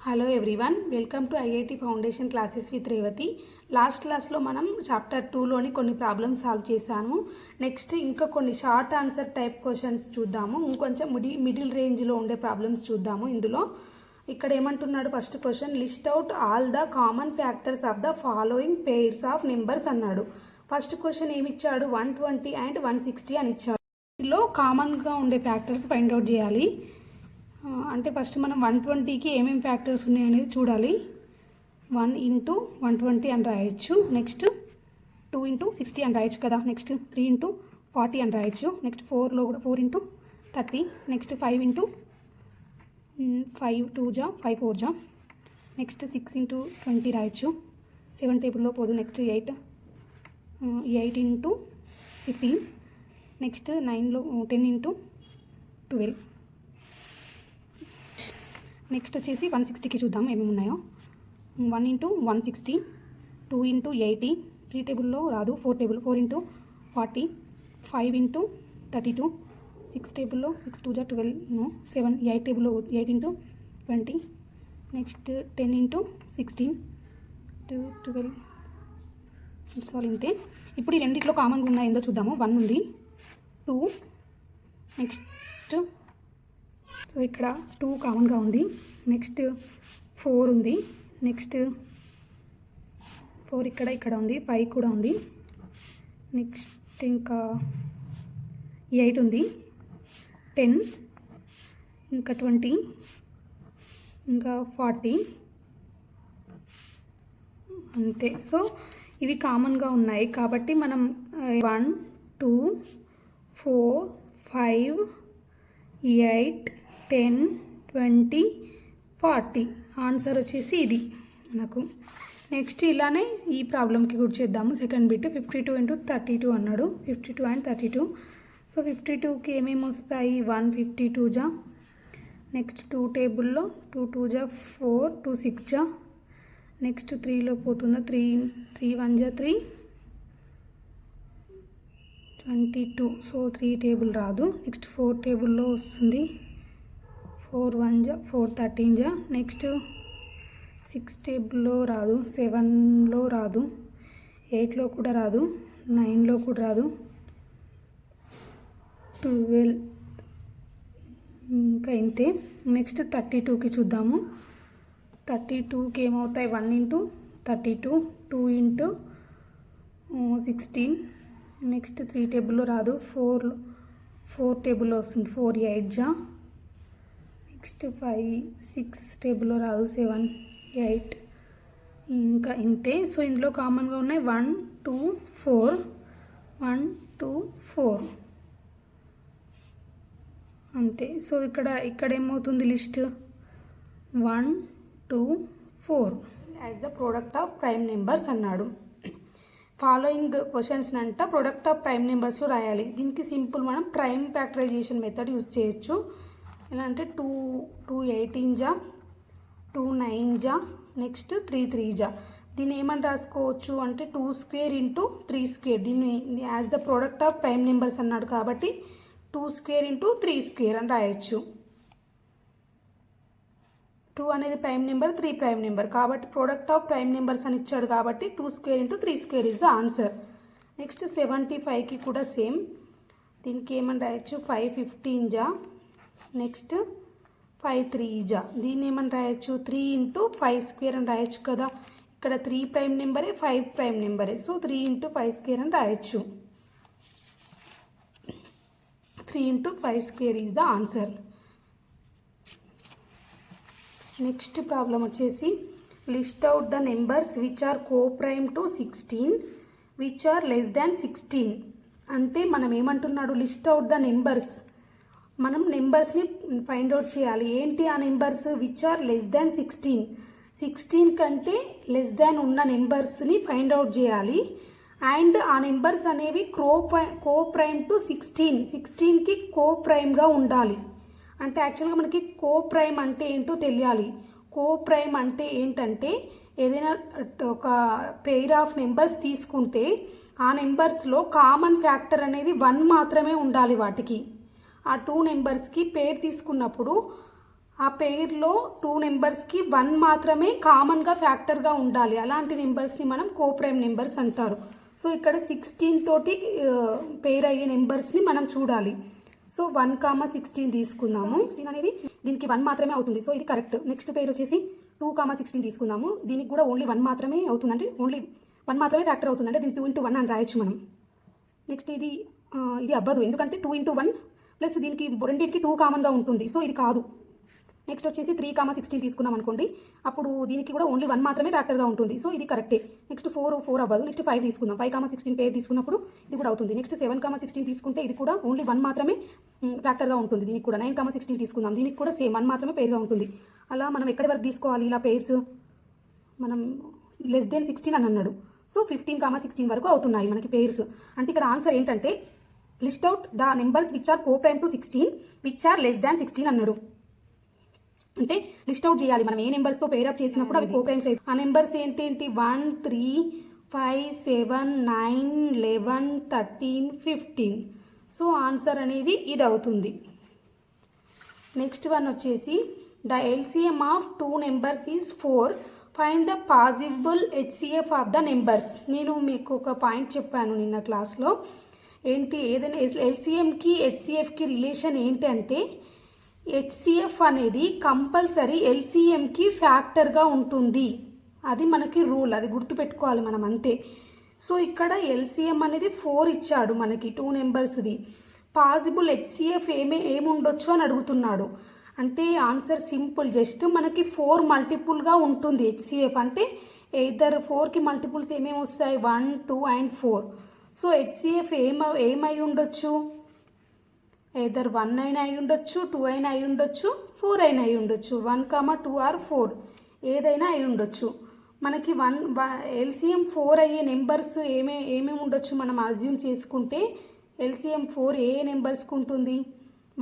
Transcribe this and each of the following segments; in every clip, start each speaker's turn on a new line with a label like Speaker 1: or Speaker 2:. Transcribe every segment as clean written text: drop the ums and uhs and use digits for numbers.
Speaker 1: Hello everyone, welcome to IIT foundation classes with Revathi. Last క్లాస్లో మనం chapter 2లోని కొన్ని problems solve చేశాను. నెక్స్ట్ ఇంకా కొన్ని షార్ట్ ఆన్సర్ టైప్ క్వశ్చన్స్ చూద్దాము. ఇంకొంచెం మిడిల్ రేంజ్లో ఉండే ప్రాబ్లమ్స్ చూద్దాము. ఇందులో ఇక్కడ ఏమంటున్నాడు, first question, list out all the common factors of the following pairs of numbers అన్నాడు. ఫస్ట్ క్వశ్చన్ ఏమిచ్చాడు, 120 అండ్ 160 అని ఇచ్చాడు. ఇందులో కామన్గా ఉండే ఫ్యాక్టర్స్ ఫైండ్ అవుట్ చేయాలి. అంటే ఫస్ట్ మనం 120కి ఏమేమి ఫ్యాక్టర్స్ ఉన్నాయనేది చూడాలి. 1 ఇంటూ 120 అని రాయొచ్చు. నెక్స్ట్ 2 ఇంటూ 60 అని రాయొచ్చు కదా. నెక్స్ట్ 3 ఇంటూ 40 అని రాయొచ్చు. నెక్స్ట్ 4లో కూడా 4 ఇంటూ 30. నెక్స్ట్ 5 ఇంటూ 5 2 జా 5 4 జా. నెక్స్ట్ 6 ఇంటూ 20 రాయొచ్చు. 7 టేబుల్లో పోదు. Next 8 into 15. నెక్స్ట్ 9లో 10 ఇంటూ 12. నెక్స్ట్ వచ్చేసి 160కి చూద్దాం ఏమేమి ఉన్నాయో. 1 ఇంటూ 160, 2 ఇంటూ 80, 3 టేబుల్లో రాదు, 4 టేబుల్, 4 ఇంటూ 40, 5 ఇంటూ 32, 6 టేబుల్లో 6 2 జా 12, 7 8 టేబుల్లో 8 ఇంటూ 20. Next 10 into 16, 12. సారీ, ఇంతే. ఇప్పుడు ఈ రెండిట్లో కామన్గా ఉన్నాయి ఏందో చూద్దాము. 1 ఉంది, 2, నెక్స్ట్ సో ఇక్కడ 2 కామన్గా ఉంది. నెక్స్ట్ 4 ఉంది. నెక్స్ట్ 4 ఇక్కడ ఉంది. 5 కూడా ఉంది. నెక్స్ట్ ఇంకా 8 ఉంది, 10, ఇంకా 20, ఇంకా 40, అంతే. సో ఇవి కామన్గా ఉన్నాయి కాబట్టి మనం 1 2 4 5 8 10 20 40 ఆన్సర్ వచ్చేసి ఇది మనకు. నెక్స్ట్ ఇలానే ఈ ప్రాబ్లంకి కూడా చేద్దాము. సెకండ్ బిట్ 52 ఇంటూ 32 అన్నాడు. 52 అండ్ 32. సో 52కి ఏమేమి వస్తాయి, 152 జా. నెక్స్ట్ 2 టేబుల్లో 2 2 జా 4, 2 6 జా. నెక్స్ట్ 3లో పోతుందా, 3 1 జా 3, 22. సో 3 టేబుల్ రాదు. నెక్స్ట్ 4 టేబుల్లో వస్తుంది. 4 1 జా 4 13 జా. నెక్స్ట్ 6 టేబుల్లో రాదు, 7లో రాదు, 8లో కూడా రాదు, 9లో కూడా రాదు, 12 ఇంకా ఇంతే. నెక్స్ట్ 32కి చూద్దాము. 32కి ఏమవుతాయి, 1 ఇంటూ 32, 2 ఇంటూ 16. నెక్స్ట్ 3 టేబుల్లో రాదు, 4 టేబుల్లో వస్తుంది, 4 8 జా. నెక్స్ట్ 5 6 టేబుల్లో రాదు, 7 8 ఇంకా ఇంతే. సో ఇందులో కామన్గా ఉన్నాయి 1 2 4, 1 2 4 అంతే. సో ఇక్కడ ఏమవుతుంది, list 1 2 4 as the product of prime numbers అన్నాడు. ఫాలోయింగ్ క్వశ్చన్స్ అంట ప్రోడక్ట్ ఆఫ్ ప్రైమ్ నెంబర్స్లో రాయాలి. దీనికి సింపుల్ మనం ప్రైమ్ ఫ్యాక్టరైజేషన్ మెథడ్ యూజ్ చేయొచ్చు. ఎలా అంటే 2 18 జా, 2 9 జా, నెక్స్ట్ 3 3 జా. దీన్ని ఏమని రాసుకోవచ్చు అంటే 2 స్క్వేర్ ఇంటూ 3 స్క్వేర్. దీన్ని as the product of prime numbers అన్నాడు కాబట్టి 2 స్క్వేర్ ఇంటూ 3 స్క్వేర్ అని రాయొచ్చు. 2 అనేది ప్రైమ్ నెంబర్, 3 ప్రైమ్ నెంబర్ కాబట్టి ప్రోడక్ట్ ఆఫ్ ప్రైమ్ నెంబర్స్ అని ఇచ్చాడు కాబట్టి 2 square into 3 square is the answer. Next 75కి కూడా సేమ్. దీనికి ఏమని రాయొచ్చు, 5 15 జా. నెక్స్ట్ 5 3 జా. దీన్ని ఏమని రాయొచ్చు, 3 ఇంటూ 5 స్క్వేర్ అని రాయొచ్చు కదా. ఇక్కడ 3 ప్రైమ్ నెంబరే, 5 ప్రైమ్ నెంబరే. సో 3 ఇంటూ 5 స్క్వేర్ అని రాయొచ్చు. 3 ఇంటూ 5 square is the answer. Next problem వచ్చేసి, list out the numbers which are coprime to 16 which are less than 16. అంటే మనం ఏమంటున్నాడు, లిస్ట్ అవుట్ ద నెంబర్స్, మనం నెంబర్స్ని ఫైండ్ అవుట్ చేయాలి. ఏంటి ఆ numbers, which are less than 16, 16 కంటే లెస్ దాన్ ఉన్న నెంబర్స్ని ఫైండ్ అవుట్ చేయాలి. అండ్ ఆ నెంబర్స్ అనేవి కో ప్రైమ్ టు 16, 16కి కో ప్రైమ్గా ఉండాలి. అంటే యాక్చువల్గా మనకి కో ప్రైమ్ అంటే ఏంటో తెలియాలి. కో ప్రైమ్ అంటే ఏంటంటే ఏదైనా ఒక పెయిర్ ఆఫ్ నెంబర్స్ తీసుకుంటే ఆ నెంబర్స్లో కామన్ ఫ్యాక్టర్ అనేది 1 మాత్రమే ఉండాలి వాటికి. ఆ 2 నెంబర్స్కి పేర్ తీసుకున్నప్పుడు ఆ పెయిర్లో 2 నెంబర్స్కి 1 మాత్రమే కామన్గా ఫ్యాక్టర్గా ఉండాలి. అలాంటి నెంబర్స్ని మనం కోప్రైమ్ నెంబర్స్ అంటారు. సో ఇక్కడ 16 తోటి పెయిర్ అయ్యే నెంబర్స్ని మనం చూడాలి. సో 1,16 తీసుకుందాము. 16 అనేది దీనికి 1 మాత్రమే అవుతుంది. సో ఇది కరెక్ట్. నెక్స్ట్ పెయిర్ వచ్చేసి 2,16 తీసుకుందాము. దీనికి కూడా ఓన్లీ 1 మాత్రమే అవుతుందంటే ఓన్లీ 1 మాత్రమే ఫ్యాక్టర్ అవుతుందంటే దీనికి 2 into 1 అని రాయొచ్చు మనం. నెక్స్ట్ ఇది అవ్వదు, ఎందుకంటే 2 into 1 ప్లస్ దీనికి రెండింటికి 2 కామన్గా ఉంటుంది. సో ఇది కాదు. నెక్స్ట్ వచ్చేసి 3,16 తీసుకున్నాం అనుకోండి, అప్పుడు దీనికి కూడా ఓన్లీ 1 మాత్రమే ఫ్యాక్టర్గా ఉంటుంది. సో ఇది కరెక్టే. నెక్స్ట్ 4 అవ్వదు. నెక్స్ట్ 5 తీసుకుందాం. 5,16 పేర్ తీసుకున్నప్పుడు ఇది కూడా అవుతుంది. నెక్స్ట్ 7,16 తీసుకుంటే ఇది కూడా ఓన్లీ 1 మాత్రమే ఫ్యాక్టర్గా ఉంటుంది. దీనికి కూడా 9,16 తీసుకుందాం. దీనికి కూడా సేమ్ 1 మాత్రమే పేరుగా ఉంటుంది. అలా మనం ఎక్కడి వరకు తీసుకోవాలి ఇలా పేర్స్? మనం <16 అని అన్నాడు. సో 15,16 వరకు అవుతున్నాయి మనకి పేర్స్. అంటే ఇక్కడ ఆన్సర్ ఏంటంటే list out the numbers which are coprime to 16 which are <16 అన్నాడు. అంటే లిస్ట్ అవుట్ చేయాలి మనం ఏ నెంబర్స్తో పేరప్ చేసినప్పుడు అవి కోప్రైమ్స్ అయితే. ఆ నెంబర్స్ ఏంటి 1, 3, 5, 7, 9, 11, 13, 15. సో ఆన్సర్ అనేది ఇది అవుతుంది. నెక్స్ట్ వన్ వచ్చేసి the LCM of 2 numbers is 4. Find the possible HCF of the numbers. నేను మీకు ఒక పాయింట్ చెప్పాను నిన్న క్లాస్లో. ఏదైనా ఎల్సిఎంకి హెచ్సిఎఫ్కి రిలేషన్ ఏంటంటే హెచ్సిఎఫ్ అనేది కంపల్సరీ ఎల్సిఎంకి ఫ్యాక్టర్గా ఉంటుంది. అది మనకి రూల్, అది గుర్తుపెట్టుకోవాలి మనం అంతే. సో ఇక్కడ ఎల్సిఎం అనేది 4 ఇచ్చాడు మనకి 2 నెంబర్స్ది. పాసిబుల్ హెచ్సిఎఫ్ ఏముండొచ్చు అని అడుగుతున్నాడు. అంటే ఆన్సర్ సింపుల్, జస్ట్ మనకి 4 మల్టిపుల్గా ఉంటుంది హెచ్సిఎఫ్. అంటే ఎయిదర్ 4కి మల్టిపుల్స్ ఏమేమి వస్తాయి 1, 2 and 4. సో హెచ్సిఎఫ్ ఏమై ఉండొచ్చు? ఎయిదర్ 1 అయినా అయి ఉండొచ్చు, 2 అయినా అయి ఉండొచ్చు, 4 అయినా అయి ఉండొచ్చు. 1, 2 or 4 ఏదైనా అయి ఉండొచ్చు. మనకి ఎల్సిఎం 4 అయ్యే నెంబర్స్ ఏమేమి ఉండొచ్చు మనం అజ్యూమ్ చేసుకుంటే ఎల్సిఎం 4 ఏ నెంబర్స్కి ఉంటుంది?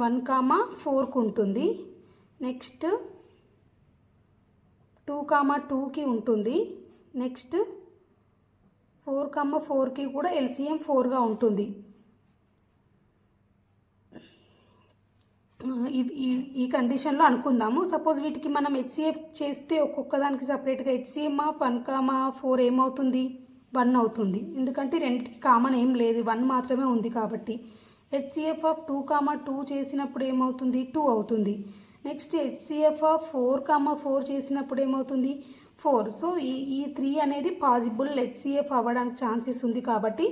Speaker 1: 1, 4కు ఉంటుంది. నెక్స్ట్ 2, 2కి ఉంటుంది. నెక్స్ట్ 4, 4కి కూడా ఎల్సిఎం 4గా ఉంటుంది. ఈ కండిషన్లో అనుకుందాము. సపోజ్ వీటికి మనం హెచ్సిఎఫ్ చేస్తే ఒక్కొక్క దానికి సపరేట్గా హెచ్సిఎం ఆఫ్ 1, 4 ఏమవుతుంది? 1 అవుతుంది. ఎందుకంటే రెండింటికి కామన్ ఏం లేదు, 1 మాత్రమే ఉంది కాబట్టి. హెచ్సిఎఫ్ ఆఫ్ 2, 2 చేసినప్పుడు ఏమవుతుంది? 2 అవుతుంది. నెక్స్ట్ హెచ్సిఎఫ్ ఆఫ్ 4, 4 చేసినప్పుడు ఏమవుతుంది? 4. సో ఈ 3 అనేది పాసిబుల్ హెచ్సిఎఫ్ అవ్వడానికి ఛాన్సెస్ ఉంది. కాబట్టి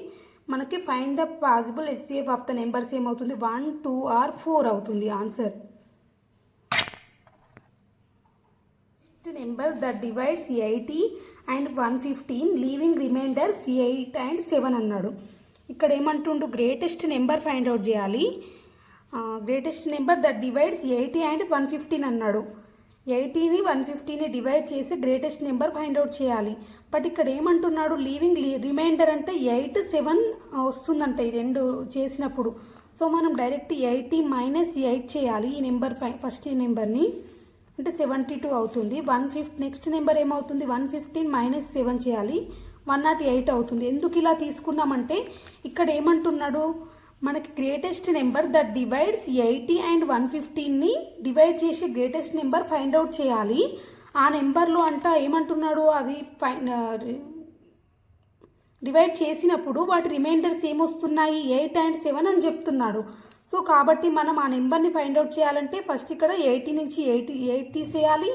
Speaker 1: మనకి find the possible HCF of the numbers ఏమవుతుంది? 1, 2 or 4 అవుతుంది ఆన్సర్. Next number that divides 80 and 115 leaving remainders 8 and 7 అన్నాడు. ఇక్కడ ఏమంటుండు? గ్రేటెస్ట్ నెంబర్ ఫైండ్ అవుట్ చేయాలి. Greatest number that divides 80 and 115 అన్నాడు. 80ని 115ని డివైడ్ చేసి గ్రేటెస్ట్ నెంబర్ ఫైండ్ అవుట్ చేయాలి. బట్ ఇక్కడ ఏమంటున్నాడు? లీవింగ్ రిమైండర్ అంటే 8, 7 వస్తుందంట ఈ రెండు చేసినప్పుడు. సో మనం డైరెక్ట్ 80 - 8 చేయాలి ఈ నెంబర్ ఫస్ట్ ఈ నెంబర్ని. అంటే 72 అవుతుంది. నెక్స్ట్ నెంబర్ ఏమవుతుంది? 115 - 7 చేయాలి, 108 అవుతుంది. ఎందుకు ఇలా తీసుకున్నామంటే ఇక్కడ ఏమంటున్నాడు? మనకి greatest number that divides 80 and 115ని డివైడ్ చేసి గ్రేటెస్ట్ నెంబర్ ఫైండ్ అవుట్ చేయాలి. ఆ నెంబర్లో అంట ఏమంటున్నాడు? అది డివైడ్ చేసినప్పుడు వాటి రిమైండర్స్ ఏమొస్తున్నాయి? 8 and 7 అని చెప్తున్నాడు. సో కాబట్టి మనం ఆ నెంబర్ని ఫైండ్ అవుట్ చేయాలంటే ఫస్ట్ ఇక్కడ 80 నుంచి 8 తీసేయాలి,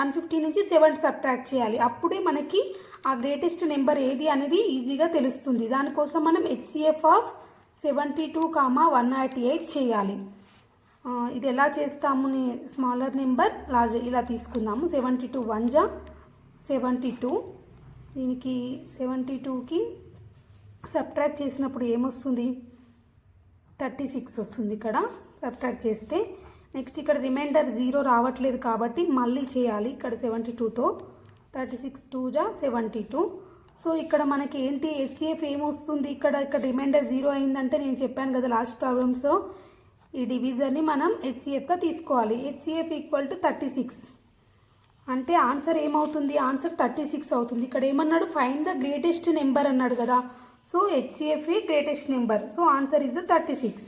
Speaker 1: 115 నుంచి 7 సబ్ట్రాక్ట్ చేయాలి. అప్పుడే మనకి ఆ గ్రేటెస్ట్ నెంబర్ ఏది అనేది ఈజీగా తెలుస్తుంది. దానికోసం మనం హెచ్సిఎఫ్ ఆఫ్ 72, 108 చేయాలి. ఇది ఎలా చేస్తాము? స్మాలర్ నెంబర్ ఇలా తీసుకుందాము. 72 1 జా 72. దీనికి 72కి సబ్ట్రాక్ట్ చేసినప్పుడు ఏమొస్తుంది? 36 వస్తుంది ఇక్కడ సబ్ట్రాక్ట్ చేస్తే. నెక్స్ట్ ఇక్కడ రిమైండర్ 0 రావట్లేదు కాబట్టి మళ్ళీ చేయాలి. ఇక్కడ 72తో 36 2 జా 72. సో ఇక్కడ మనకి ఏంటి? హెచ్సిఎఫ్ ఏమొస్తుంది? ఇక్కడ రిమైండర్ 0 అయిందంటే నేను చెప్పాను కదా లాస్ట్ ప్రాబ్లమ్స్లో, ఈ డివిజన్ని మనం హెచ్సిఎఫ్గా తీసుకోవాలి. హెచ్సిఎఫ్ ఈక్వల్ టు 36 అంటే ఆన్సర్ ఏమవుతుంది? ఆన్సర్ 36 అవుతుంది. ఇక్కడ ఏమన్నాడు? ఫైండ్ ద గ్రేటెస్ట్ నెంబర్ అన్నాడు కదా. So HCF greatest number. So answer is the 36.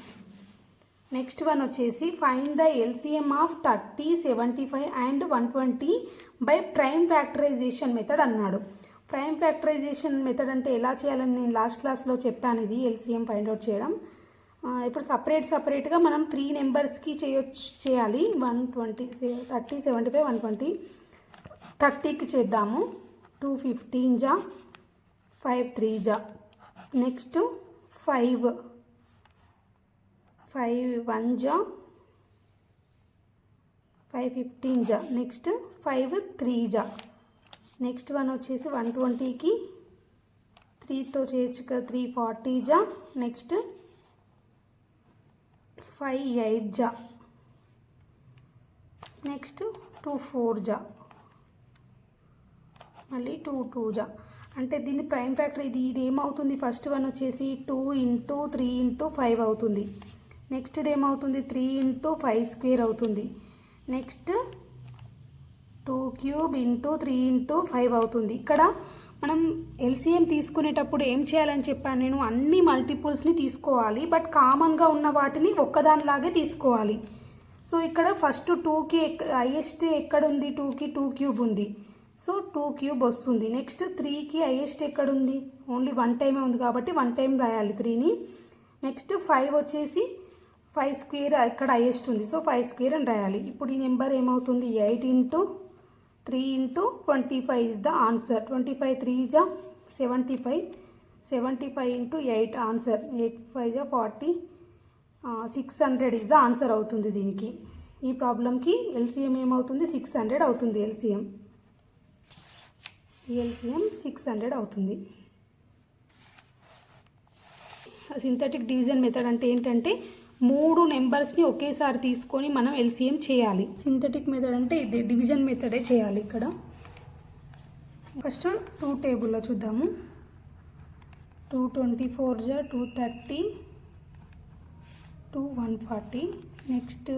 Speaker 1: Next one వచ్చేసి find the LCM of 30, 75 and 120 by prime factorisation method అన్నాడు. ప్రైమ్ ఫ్యాక్టరైజేషన్ మెథడ్ అంటే ఎలా చేయాలని నేను లాస్ట్ క్లాస్లో చెప్పాను. ఇది ఎల్సిఎం ఫైండ్ అవుట్ చేయడం. ఇప్పుడు సపరేట్గా మనం 3 నెంబర్స్కి చేయాలి. 120, 30, 75, 120. 30కి చేద్దాము. 2 15 జా, 5 3 జా. నెక్స్ట్ 5 1 జా, 5 15 జా. నెక్స్ట్ 5 3 జా. నెక్స్ట్ వన్ వచ్చేసి 120కి 3తో చేయొచ్చు కదా, 3 40 జా. నెక్స్ట్ 5 8 జా. నెక్స్ట్ 2 4 జా. మళ్ళీ 2 2 జా. అంటే దీన్ని ప్రైమ్ ఫ్యాక్టర్ ఇది ఏమవుతుంది, ఫస్ట్ వన్ వచ్చేసి 2 × 3 × 5 అవుతుంది. నెక్స్ట్ ఇది ఏమవుతుంది 3 × 5 స్క్వేర్ అవుతుంది. నెక్స్ట్ 2³ × 3 × 5 అవుతుంది. ఇక్కడ మనం ఎల్సిఎం తీసుకునేటప్పుడు ఏం చేయాలని చెప్పాను నేను, అన్ని మల్టిపుల్స్ని తీసుకోవాలి, బట్ కామన్గా ఉన్న వాటిని ఒక్కదానిలాగే తీసుకోవాలి. సో ఇక్కడ ఫస్ట్ 2కి హైయెస్ట్ ఎక్కడ ఉంది, 2కి 2³ ఉంది. సో 2³ వస్తుంది. నెక్స్ట్ 3కి హైయెస్ట్ ఎక్కడ ఉంది, ఓన్లీ 1 టైమే ఉంది కాబట్టి 1 టైం రాయాలి 3ని. నెక్స్ట్ 5 వచ్చేసి 5 స్క్వేర్ ఇక్కడ హైయెస్ట్ ఉంది, సో 5 స్క్వేర్ అని రాయాలి. ఇప్పుడు ఈ నెంబర్ ఏమవుతుంది 8 × 3 × 25 ఇస్ ద ఆన్సర్. 25 3 జా 75, 75 × 8 ఆన్సర్. 8 5 జా 40, 600 ఇస్ ద ఆన్సర్ అవుతుంది దీనికి. ఈ ప్రాబ్లంకి ఎల్సిఎం ఏమవుతుంది 600 అవుతుంది. ఎల్సిఎం 600 అవుతుంది. సింథటిక్ డివిజన్ మెథడ్ అంటే ఏంటంటే 3 నెంబర్స్ని ఒకేసారి తీసుకొని మనం ఎల్సిఎం చేయాలి. సింథటిక్ మెథడ్ అంటే ఇది డివిజన్ మెథడే చేయాలి. ఇక్కడ ఫస్ట్ 2 టేబుల్లో చూద్దాము. 2 24 జా 230, 2 140. నెక్స్ట్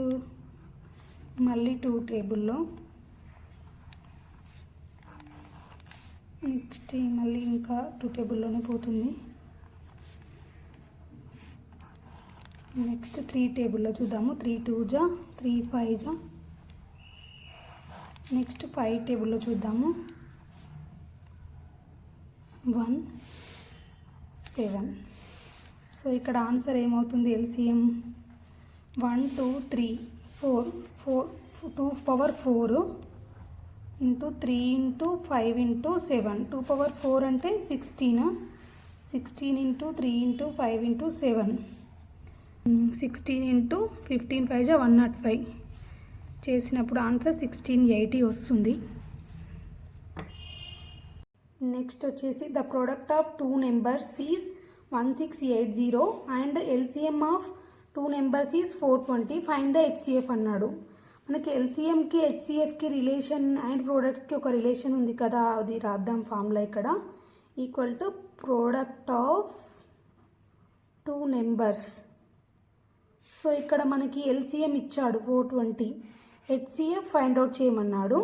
Speaker 1: మళ్ళీ 2 టేబుల్లో, నెక్స్ట్ మళ్ళీ ఇంకా 2 టేబుల్లోనే పోతుంది. నెక్స్ట్ 3 టేబుల్లో చూద్దాము. 3 2 జా 3 5 జా. నెక్స్ట్ 5 టేబుల్లో చూద్దాము. 1 7. సో ఇక్కడ ఆన్సర్ ఏమవుతుంది ఎల్సిఎం 1 2 3 4 2 పవర్ 4 × 3 × 5 × 7. 2 పవర్ 4 అంటే 16. 16 × 3 × 5 × 7. 16 × 15 5 జా 105 చేసినప్పుడు ఆన్సర్ 1680 వస్తుంది. నెక్స్ట్ వచ్చేసి the product of 2 numbers is 1680 and LCM of 2 numbers is 420. Find the HCF అన్నాడు. మనకి ఎల్సిఎంకి హెచ్సిఎఫ్కి రిలేషన్ అండ్ ప్రోడక్ట్కి ఒక రిలేషన్ ఉంది కదా, అది రాద్దాం ఫార్ములా. ఇక్కడ equal to product of 2 numbers. So ఇక్కడ మనకి ఎల్సిఎం ఇచ్చాడు 420, హెచ్సిఎఫ్ ఫైండ్ అవుట్ చేయమన్నాడు.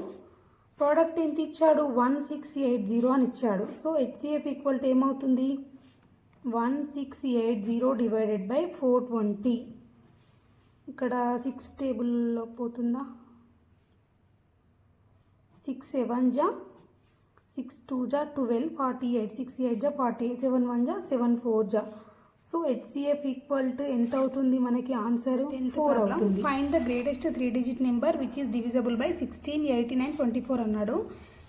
Speaker 1: ప్రోడక్ట్ ఎంత ఇచ్చాడు 1680 అని ఇచ్చాడు. సో హెచ్సిఎఫ్ ఈక్వల్ టు ఏమవుతుంది 1680 డివైడెడ్ బై 420. ఇక్కడ 6 టేబుల్లో పోతుందా, 6 7 జా 6 2 జా 12, 48, 6 8 జా 48, 7 1 జా 7 4 జా. సో హెచ్సిఎఫ్ ఈక్వల్ టు ఎంత అవుతుంది మనకి ఆన్సర్ 4 అవుతుంది. Find the greatest 3 digit number which is divisible by 16, 89, 24 అన్నాడు.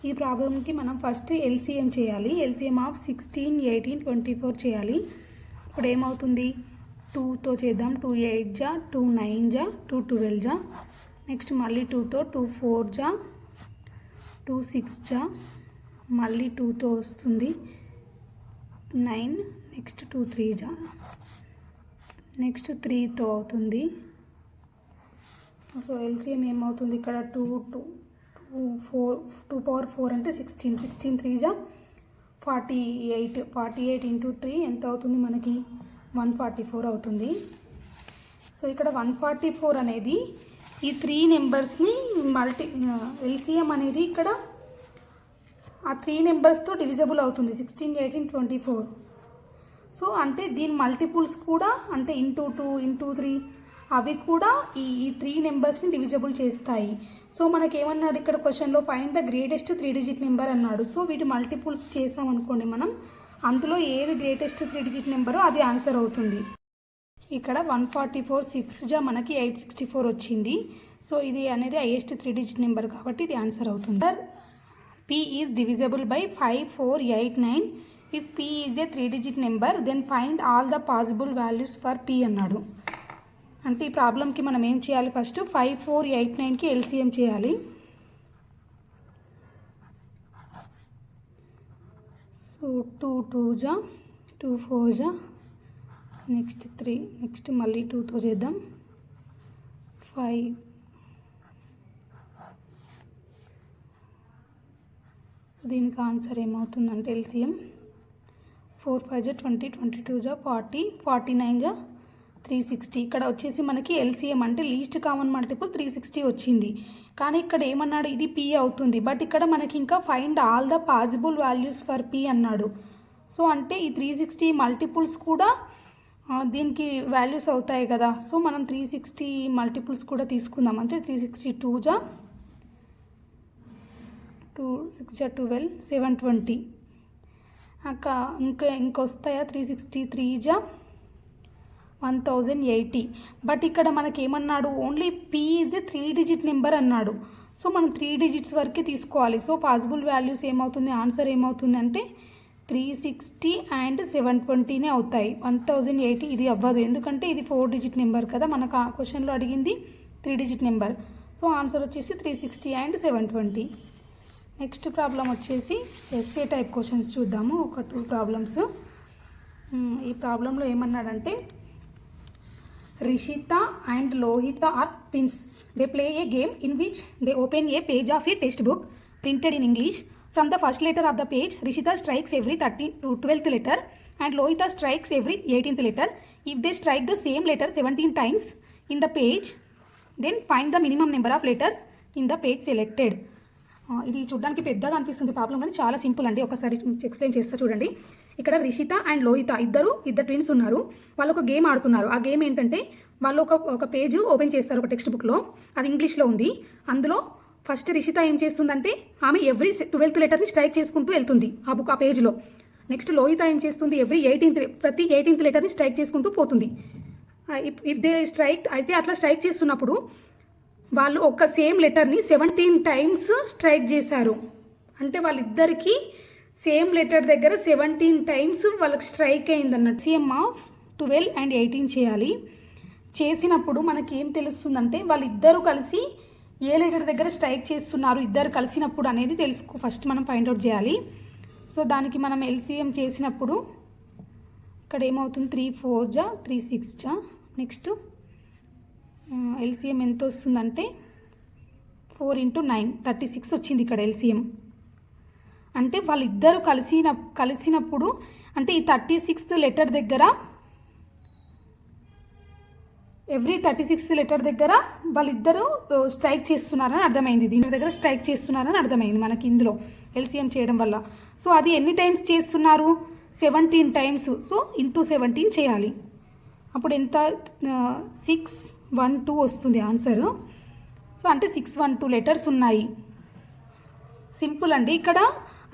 Speaker 1: ఈ ప్రాబ్లంకి మనం ఫస్ట్ ఎల్సిఎం చేయాలి. ఎల్సిఎం ఆఫ్ 16, 18, 24 చేయాలి. ఇప్పుడు ఏమవుతుంది 2తో చేద్దాం. 2 8 జా 2 9 జా 2 12 జా. నెక్స్ట్ మళ్ళీ 2తో 2 4 జా 2 6 జా. మళ్ళీ 2తో వస్తుంది 9. నెక్స్ట్ 2 3 జా. నెక్స్ట్ 3తో అవుతుంది. సో ఎల్సిఎం ఏమవుతుంది ఇక్కడ 2 పవర్ 4 అంటే 16, 16 3 జా 48, 48 × 3 ఎంత అవుతుంది మనకి 144 అవుతుంది. సో ఇక్కడ 144 అనేది ఈ 3 నెంబర్స్ని ఎల్సిఎం అనేది ఇక్కడ ఆ 3 నెంబర్స్తో డివిజబుల్ అవుతుంది 16, 18, 24. సో అంటే దీని మల్టిపుల్స్ కూడా అంటే ఇంటూ 2 ఇంటూ 3 అవి కూడా ఈ 3 నెంబర్స్ని డివిజబుల్ చేస్తాయి. సో మనకేమన్నాడు ఇక్కడ క్వశ్చన్లో find the greatest 3 digit number అన్నాడు. సో వీటి మల్టిపుల్స్ చేసామనుకోండి మనం, అందులో ఏది గ్రేటెస్ట్ 3 డిజిట్ నెంబరో అది ఆన్సర్ అవుతుంది. ఇక్కడ 144 6 మనకి 864 వచ్చింది. సో ఇది అనేది హైయెస్ట్ 3 డిజిట్ నెంబర్ కాబట్టి ఇది ఆన్సర్ అవుతుంది. P is divisible by 5489. If P is a 3 digit number, then find all the possible values for P అన్నాడు. అంటే ఈ ప్రాబ్లంకి మనం ఏం చేయాలి, ఫస్ట్ 5489కి LCM చేయాలి. సో 2 2 2 4 నెక్స్ట్ 3 నెక్స్ట్ మళ్ళీ 2తో చేద్దాం. 5 దీనికి ఆన్సర్ ఏమవుతుందంటే LCM 4 5 20 22 40 49 360. ఇక్కడ వచ్చేసి మనకి LCM అంటే లీస్ట్ కామన్ మల్టిపుల్ 360 వచ్చింది. కానీ ఇక్కడ ఏమన్నాడు, ఇది P అవుతుంది. బట్ ఇక్కడ మనకి ఇంకా find all the possible values for P అన్నాడు. సో అంటే ఈ 360 మల్టిపుల్స్ కూడా దీనికి వాల్యూస్ అవుతాయి కదా. సో మనం 360 మల్టిపుల్స్ కూడా తీసుకుందాం. అంటే 362 2 6 12 720. ఇంకొస్తాయా 363 1080. బట్ ఇక్కడ మనకి ఏమన్నాడు, only P is a 3 digit number అన్నాడు. సో మనం 3 డిజిట్స్ వరకే తీసుకోవాలి. సో పాసిబుల్ వాల్యూస్ ఏమవుతుంది, ఆన్సర్ ఏమవుతుంది అంటే 360 అండ్ 720నే అవుతాయి. 1080 ఇది అవ్వదు, ఎందుకంటే ఇది 4 డిజిట్ నెంబర్ కదా. మనకు క్వశ్చన్లో అడిగింది 3 డిజిట్ నెంబర్. సో ఆన్సర్ వచ్చేసి 360 అండ్ 720. నెక్స్ట్ ప్రాబ్లం వచ్చేసి ఎస్ఏ టైప్ క్వశ్చన్స్ చూద్దాము. ఒక 2 ప్రాబ్లమ్స్. ఈ ప్రాబ్లంలో ఏమన్నాడంటే, Rishita and Lohita are twins. They play a game in which they open a page of a textbook printed in English. From the first letter of the page, Rishita strikes every 12th letter and Lohita strikes every 18th letter. If they strike the same letter 17 times in the page, then find the minimum number of letters in the page selected. ఇది చూడడానికి పెద్దగా అనిపిస్తుంది problem, కానీ చాలా simple అండి. ఒకసారి explain చేస్తా చూడండి. ఇక్కడ రిషిత అండ్ లోహిత ఇద్దరు ట్విన్స్ ఉన్నారు. వాళ్ళు ఒక గేమ్ ఆడుతున్నారు. ఆ గేమ్ ఏంటంటే, వాళ్ళు ఒక పేజ్ ఓపెన్ చేస్తారు ఒక టెక్స్ట్ బుక్లో. అది ఇంగ్లీష్లో ఉంది. అందులో ఫస్ట్ రిషిత ఏం చేస్తుందంటే, ఆమె ఎవ్రీ 12th లెటర్ని స్ట్రైక్ చేసుకుంటూ వెళ్తుంది ఆ పేజ్లో. నెక్స్ట్ లోహిత ఏం చేస్తుంది, ప్రతి 18th లెటర్ని స్ట్రైక్ చేసుకుంటూ పోతుంది. ఇఫ్ దే స్ట్రైక్ అయితే అట్లా స్ట్రైక్ చేస్తున్నప్పుడు వాళ్ళు ఒక సేమ్ లెటర్ని 17 టైమ్స్ స్ట్రైక్ చేశారు. అంటే వాళ్ళిద్దరికీ సేమ్ లెటర్ దగ్గర 17 టైమ్స్ వాళ్ళకి స్ట్రైక్ అయింది అన్నట్టు. LCM ఆఫ్ 12 and 18 చేయాలి. చేసినప్పుడు మనకి ఏం తెలుస్తుందంటే, వాళ్ళిద్దరూ కలిసి ఏ లెటర్ దగ్గర స్ట్రైక్ చేస్తున్నారు ఇద్దరు కలిసినప్పుడు అనేది ఫస్ట్ మనం ఫైండ్ అవుట్ చేయాలి. సో దానికి మనం LCM చేసినప్పుడు ఇక్కడ ఏమవుతుంది, 3 4 3 6 నెక్స్ట్ LCM ఎంత వస్తుందంటే 4 × 9 36 వచ్చింది ఇక్కడ LCM. అంటే వాళ్ళిద్దరూ కలిసినప్పుడు అంటే ఈ 36th లెటర్ దగ్గర ఎవ్రీ 36th లెటర్ దగ్గర వాళ్ళిద్దరూ స్ట్రైక్ చేస్తున్నారని అర్థమైంది. దీని దగ్గర స్ట్రైక్ చేస్తున్నారని అర్థమైంది మనకి ఇందులో LCM చేయడం వల్ల. సో అది ఎన్ని టైమ్స్ చేస్తున్నారు, 17 టైమ్స్. సో ఇంటూ 17 చేయాలి. అప్పుడు ఎంత, 612 వస్తుంది ఆన్సర్. సో అంటే 612 లెటర్స్ ఉన్నాయి. సింపుల్ అండి. ఇక్కడ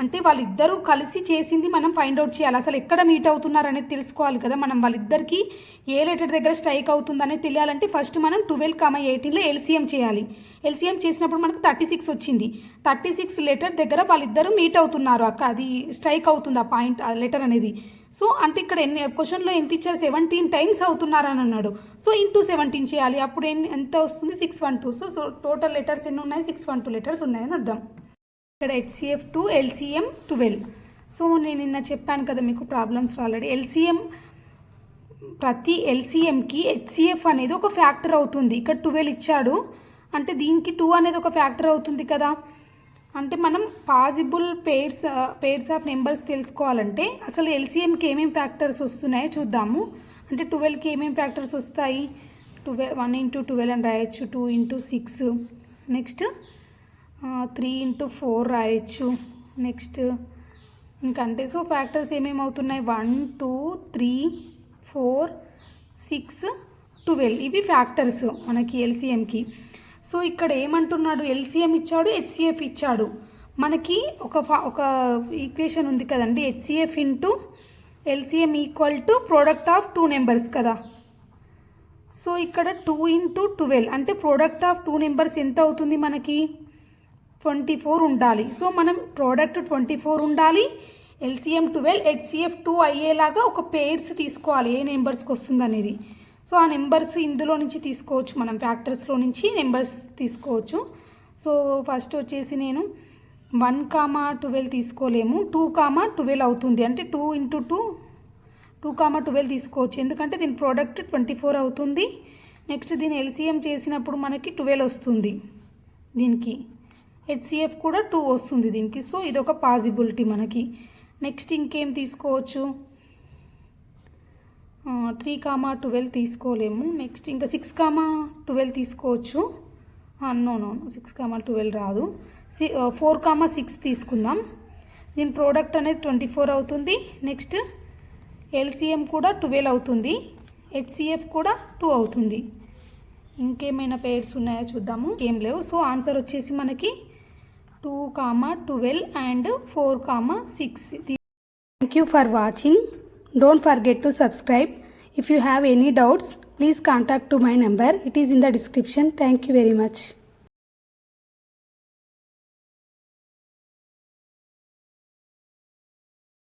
Speaker 1: అంటే వాళ్ళిద్దరూ కలిసి చేసింది మనం ఫైండ్ అవుట్ చేయాలి. అసలు ఎక్కడ మీట్ అవుతున్నారు అనేది తెలుసుకోవాలి కదా. మనం వాళ్ళిద్దరికి ఏ లెటర్ దగ్గర స్ట్రైక్ అవుతుంది అనేది తెలియాలంటే ఫస్ట్ మనం 12, 18లో LCM చేయాలి. LCM చేసినప్పుడు మనకు 36 వచ్చింది. 36 లెటర్ దగ్గర వాళ్ళిద్దరూ మీట్ అవుతున్నారు. అది స్ట్రైక్ అవుతుంది ఆ పాయింట్, ఆ లెటర్ అనేది. సో అంటే ఇక్కడ క్వశ్చన్లో ఎంత ఇచ్చారు, 17 టైమ్స్ అవుతున్నారు అని అన్నాడు. సో ఇంటూ 17 చేయాలి. అప్పుడు ఎంత వస్తుంది, 612. సో టోటల్ లెటర్స్ ఎన్ని ఉన్నాయి, 612 లెటర్స్ ఉన్నాయని అర్థం. ఇక్కడ HCF 2 LCM 12. సో నేను నిన్న చెప్పాను కదా మీకు ప్రాబ్లమ్స్ ఆల్రెడీ. ప్రతి LCMకి HCF అనేది ఒక ఫ్యాక్టర్ అవుతుంది. ఇక్కడ 12 ఇచ్చాడు అంటే దీనికి 2 అనేది ఒక ఫ్యాక్టర్ అవుతుంది కదా. అంటే మనం పాసిబుల్ పేర్స్ ఆఫ్ నెంబర్స్ తెలుసుకోవాలంటే అసలు LCMకి ఏమేమి ఫ్యాక్టర్స్ వస్తున్నాయో చూద్దాము. అంటే 12కి ఏమేమి ఫ్యాక్టర్స్ వస్తాయి, 1 × 12 అని రాయొచ్చు, 2 × 6, నెక్స్ట్ 3 × 4 రాయొచ్చు. నెక్స్ట్ ఇంకంటే సో ఫ్యాక్టర్స్ ఏమేమి అవుతున్నాయి, 1 2 3 4 6 12 ఇవి ఫ్యాక్టర్స్ మనకి ఎల్సిఎంకి. సో ఇక్కడ ఏమంటున్నాడు, ఎల్సిఎం ఇచ్చాడు, హెచ్సిఎఫ్ ఇచ్చాడు. మనకి ఒక ఈక్వేషన్ ఉంది కదండి, HCF into LCM equal to product of 2 numbers కదా. సో ఇక్కడ 2 ఇంటూ 12 అంటే ప్రోడక్ట్ ఆఫ్ 2 నెంబర్స్ ఎంత అవుతుంది మనకి, 24 ఉండాలి. సో మనం ప్రోడక్ట్ 24 ఉండాలి, ఎల్సిఎం 12, హెచ్సిఎఫ్ 2 అయ్యేలాగా ఒక పేర్స్ తీసుకోవాలి, ఏ నెంబర్స్కి వస్తుంది అనేది. సో ఆ నెంబర్స్ ఇందులో నుంచి తీసుకోవచ్చు, మనం ఫ్యాక్టర్స్లో నుంచి నెంబర్స్ తీసుకోవచ్చు. సో ఫస్ట్ వచ్చేసి నేను 1,12 తీసుకోలేము, 2,12 అవుతుంది. అంటే 2 ఇంటూ 2,12 తీసుకోవచ్చు, ఎందుకంటే దీని ప్రోడక్ట్ 24 అవుతుంది. నెక్స్ట్ దీని ఎల్సిఎం చేసినప్పుడు మనకి 12 వస్తుంది, దీనికి హెచ్సిఎఫ్ కూడా 2 వస్తుంది దీనికి. సో ఇదొక పాసిబిలిటీ మనకి. నెక్స్ట్ ఇంకేం తీసుకోవచ్చు, 3,12 తీసుకోలేము. నెక్స్ట్ ఇంకా 6,12 తీసుకోవచ్చు. నో 6,12 రాదు, 4,6 తీసుకుందాం. దీని ప్రోడక్ట్ అనేది 24 అవుతుంది. నెక్స్ట్ ఎల్సిఎం కూడా 12 అవుతుంది, హెచ్సిఎఫ్ కూడా 2 అవుతుంది. ఇంకేమైనా పేర్స్ ఉన్నాయో చూద్దాము, ఏం లేవు. సో ఆన్సర్ వచ్చేసి మనకి 2,12 and 4,6. Thank you for watching. Don't forget to subscribe. If you have any doubts, please contact to my number. It is in the description. Thank you very much.